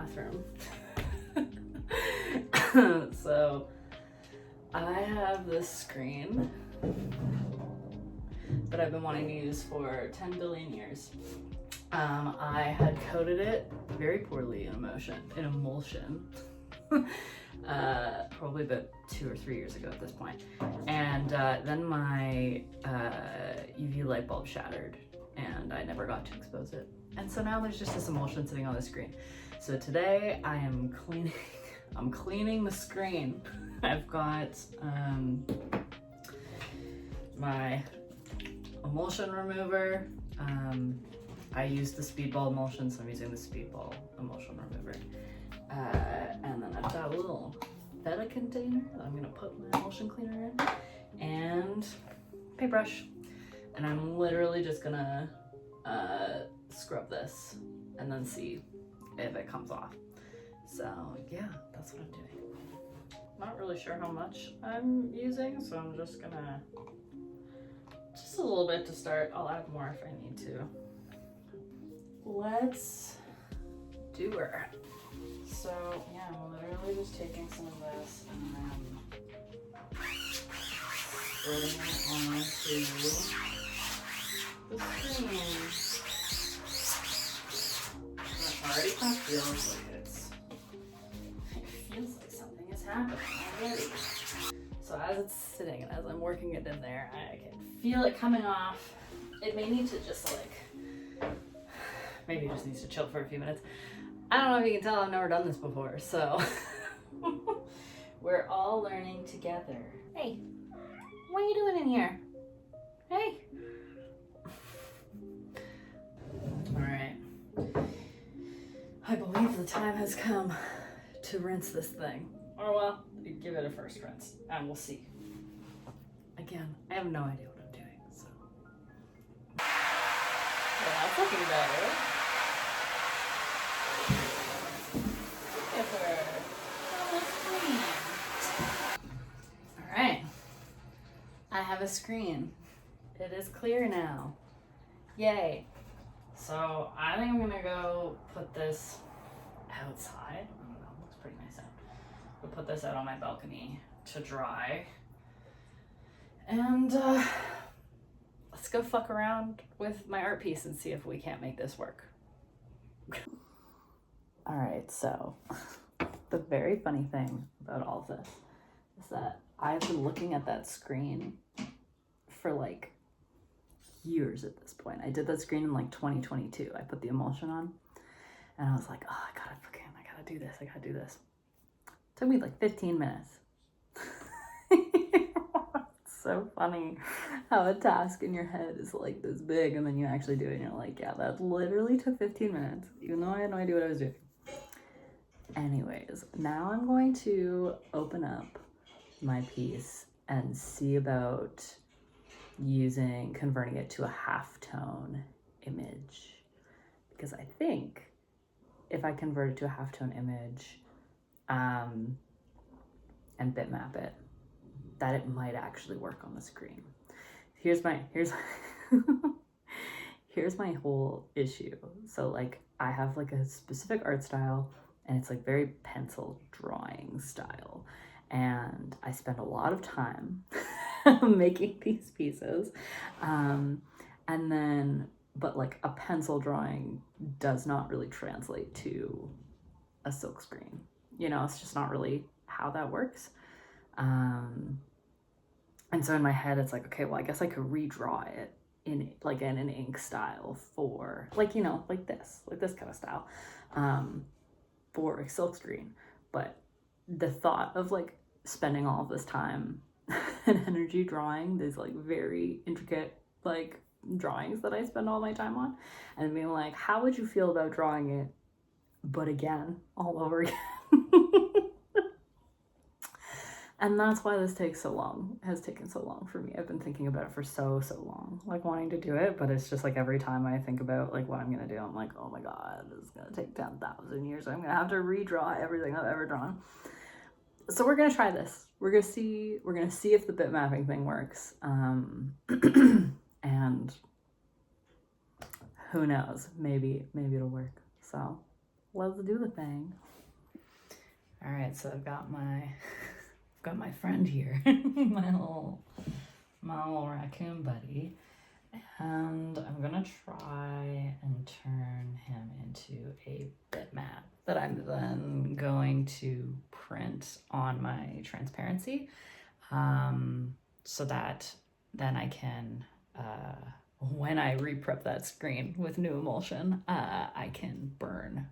bathroom. So I have this screen that I've been wanting to use for 10 billion years. I had coated it very poorly in emulsion. Probably about 2 or 3 years ago at this point. And then my UV light bulb shattered and I never got to expose it. And so now there's just this emulsion sitting on the screen. So today I am cleaning the screen. I've got my emulsion remover. I used the speedball emulsion, so I'm using the speedball emulsion remover. And then I've got a little Feta container that I'm gonna put my emulsion cleaner in, and paintbrush. And I'm literally just gonna scrub this and then see if it comes off. So yeah, that's what I'm doing. Not really sure how much I'm using, so I'm just gonna, just a little bit to start. I'll add more if I need to. Let's do her. So yeah, I'm literally just taking some of this and then spreading it onto the screen. It already kind of feels like something is happening already. So as it's sitting and as I'm working it in there, I can feel it coming off. It may need to just maybe it just needs to chill for a few minutes. I don't know if you can tell, I've never done this before, so we're all learning together. Hey, what are you doing in here? Hey. All right. I believe the time has come to rinse this thing. Or well, give it a first rinse, and we'll see. Again, I have no idea what I'm doing, so. Well, that's looking better. Alright, I have a screen. It is clear now. Yay. So I think I'm gonna go put this outside. I don't know, it looks pretty nice out. We'll put this out on my balcony to dry. And let's go fuck around with my art piece and see if we can't make this work. All right, so the very funny thing about all of this is that I've been looking at that screen for like years at this point. I did that screen in like 2022. I put the emulsion on and I was like, oh, I gotta do this. It took me like 15 minutes. It's so funny how a task in your head is like this big and then you actually do it and you're like, yeah, that literally took 15 minutes, even though I had no idea what I was doing. Anyways, now I'm going to open up my piece and see about converting it to a halftone image. Because I think if I convert it to a halftone image and bitmap it, that it might actually work on the screen. Here's my whole issue. So like I have like a specific art style and it's like very pencil drawing style. And I spend a lot of time making these pieces. But like a pencil drawing does not really translate to a silk screen. You know, it's just not really how that works. And so in my head, it's like, okay, well, I guess I could redraw it in an ink style for like, you know, like this kind of style, for a silk screen. But the thought of like spending all of this time and energy drawing these like very intricate like drawings that I spend all my time on and being like, how would you feel about drawing it, but again, all over again? And that's why this has taken so long for me. I've been thinking about it for so long, like wanting to do it, but it's just like every time I think about like what I'm gonna do, I'm like, oh my God, this is gonna take 10,000 years. I'm gonna have to redraw everything I've ever drawn. So we're gonna try this. We're gonna see if the bit mapping thing works. And who knows, maybe it'll work. So let's do the thing. All right, so I've got my friend here, my little raccoon buddy, and I'm gonna try and turn him into a bitmap that I'm then going to print on my transparency, so that then I can, when I re-prep that screen with new emulsion, I can burn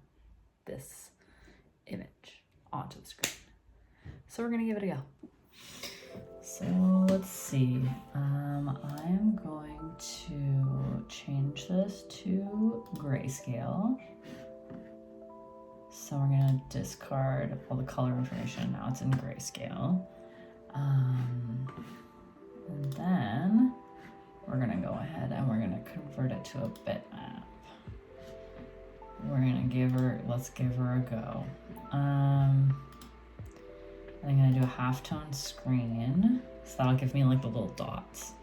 this image onto the screen. So we're gonna give it a go. So let's see, I'm going to change this to grayscale. So we're gonna discard all the color information, now it's in grayscale. And then we're gonna go ahead and we're gonna convert it to a bitmap. We're gonna let's give her a go. I'm gonna do a halftone screen, so that'll give me like the little dots.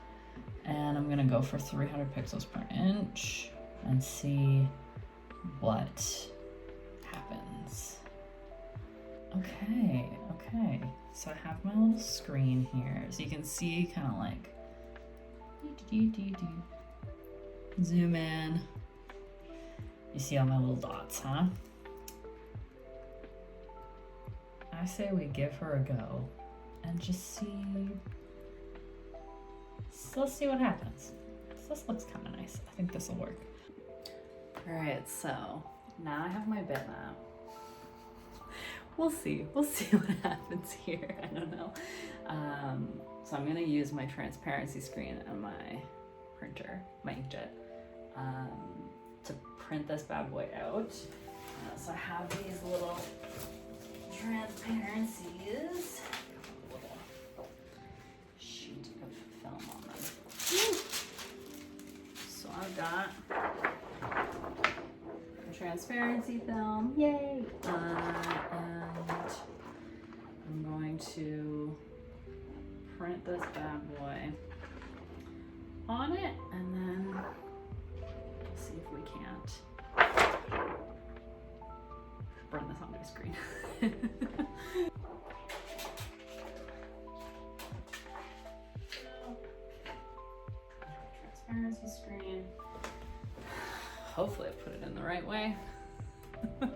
And I'm gonna go for 300 pixels per inch and see what happens. Okay, so I have my little screen here, so you can see kind of like, zoom in, you see all my little dots, huh? I say we give her a go and just see, so let's see what happens. This looks kind of nice. I think this will work. All right, so now I have my bitmap. We'll see what happens here. I don't know. So I'm gonna use my transparency screen and my printer, my inkjet, to print this bad boy out. So I have these little transparencies, a little sheet of film on them. So I've got a transparency film, yay! And I'm going to print this bad boy on it, and then see if we can't burn this onto the screen. Transparency screen. Hopefully I put it in the right way. I'm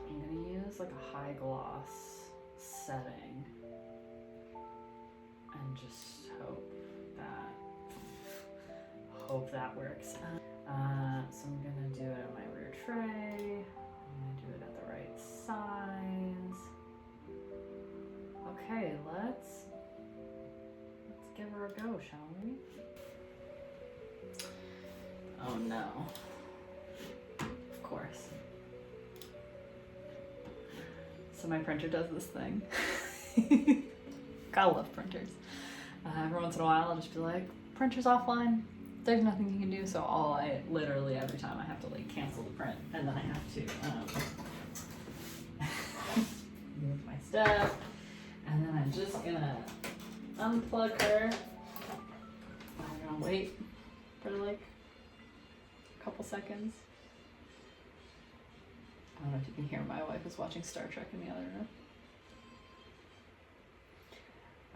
gonna use like a high gloss setting and just hope that works. So I'm gonna do it on my rear tray. I'm gonna do it at the right size. Okay, let's give her a go, shall we? Oh no. Of course. So my printer does this thing. Gotta love printers. Every once in a while I'll just be like, printer's offline. There's nothing you can do, so literally every time I have to like cancel the print, and then I have to move my stuff, and then I'm just gonna unplug her. I'm gonna wait for like a couple seconds. I don't know if you can hear, my wife is watching Star Trek in the other room.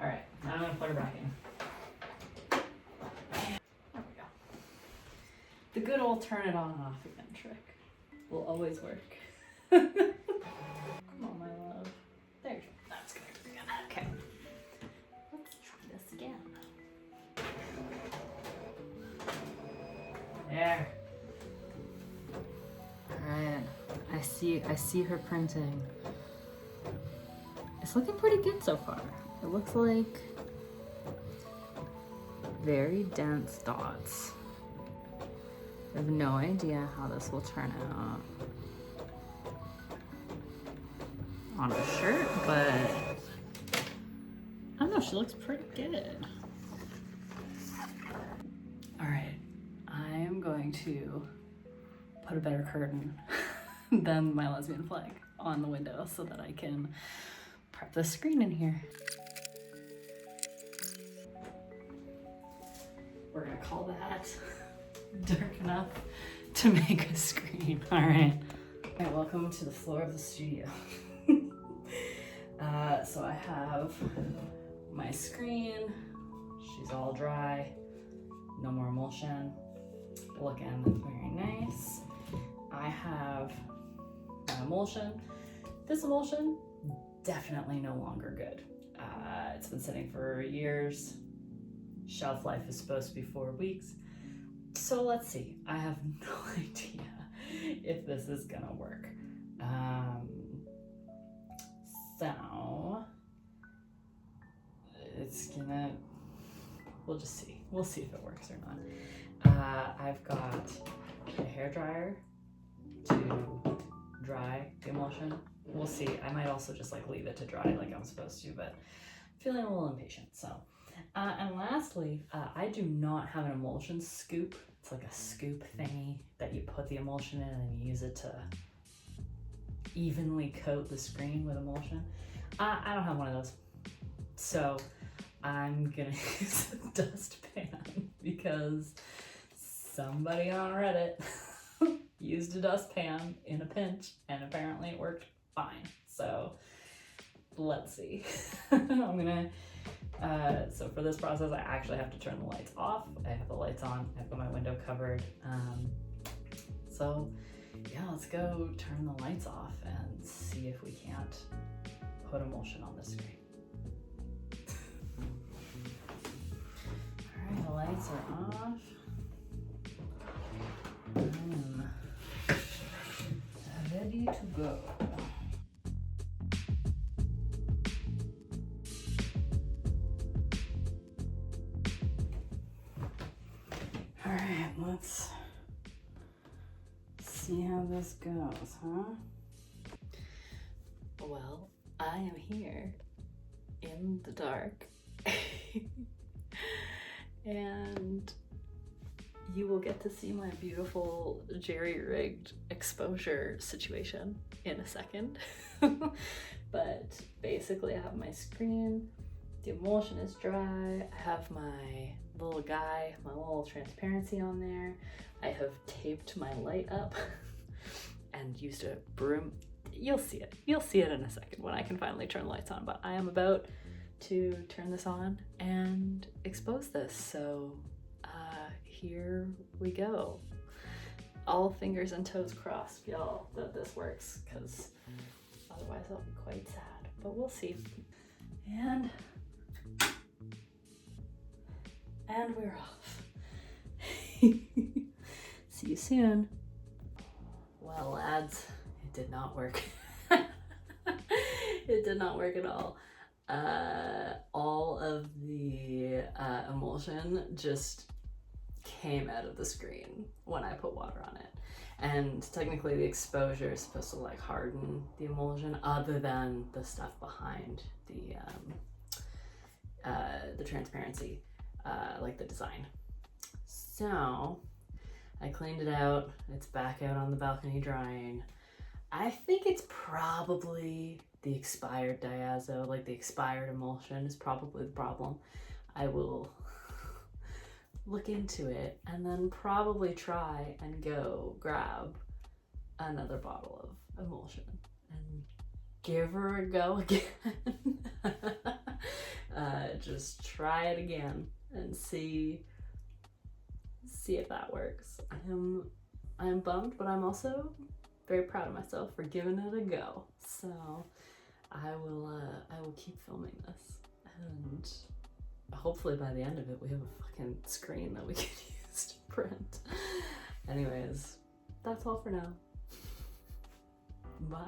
All right, now I'm gonna plug her back in. The good old turn it on and off again trick will always work. Come on, my love. There you go. That's good. Okay. Let's try this again. There. Alright. I see her printing. It's looking pretty good so far. It looks like very dense dots. I have no idea how this will turn out on a shirt, but I don't know, she looks pretty good. All right, I'm going to put a better curtain than my lesbian flag on the window so that I can prep the screen in here. We're gonna call that dark enough to make a screen. All right. Okay, welcome to the floor of the studio. So I have my screen. She's all dry, no more emulsion, looking very nice. I have my emulsion. This emulsion, definitely no longer good. It's been sitting for years. Shelf life is supposed to be 4 weeks. So let's see. I have no idea if this is gonna work. So it's gonna, we'll just see. We'll see if it works or not. I've got a hairdryer to dry the emulsion. We'll see. I might also just like leave it to dry like I'm supposed to, but I'm feeling a little impatient. So, and lastly, I do not have an emulsion scoop. It's like a scoop thingy that you put the emulsion in and you use it to evenly coat the screen with emulsion. I don't have one of those. So I'm gonna use a dustpan because somebody on Reddit used a dustpan in a pinch and apparently it worked fine. So let's see. I'm gonna, so for this process, I actually have to turn the lights off. I have the lights on, I've got my window covered. So yeah, let's go turn the lights off and see if we can't put emulsion on the screen. All right, the lights are off. I'm ready to go. All right, let's see how this goes, huh? Well, I am here in the dark and you will get to see my beautiful jerry-rigged exposure situation in a second. But basically I have my screen, the emulsion is dry, I have my little guy, my little transparency on there. I have taped my light up and used a broom. You'll see it. You'll see it in a second when I can finally turn the lights on, but I am about to turn this on and expose this. So here we go. All fingers and toes crossed, y'all, that this works, because otherwise I'll be quite sad, but we'll see. And we're off. See you soon. Well, lads, it did not work. It did not work at all. All of the emulsion just came out of the screen when I put water on it. And technically the exposure is supposed to like harden the emulsion, other than the stuff behind the transparency, like the design. So I cleaned it out. It's back out on the balcony drying. I think it's probably the expired diazo, like the expired emulsion is probably the problem. I will look into it and then probably try and go grab another bottle of emulsion and give her a go again. Just try it again and see if that works. I am bummed, but I'm also very proud of myself for giving it a go. So I will keep filming this, and hopefully by the end of it we have a fucking screen that we can use to print. Anyways, that's all for now. Bye.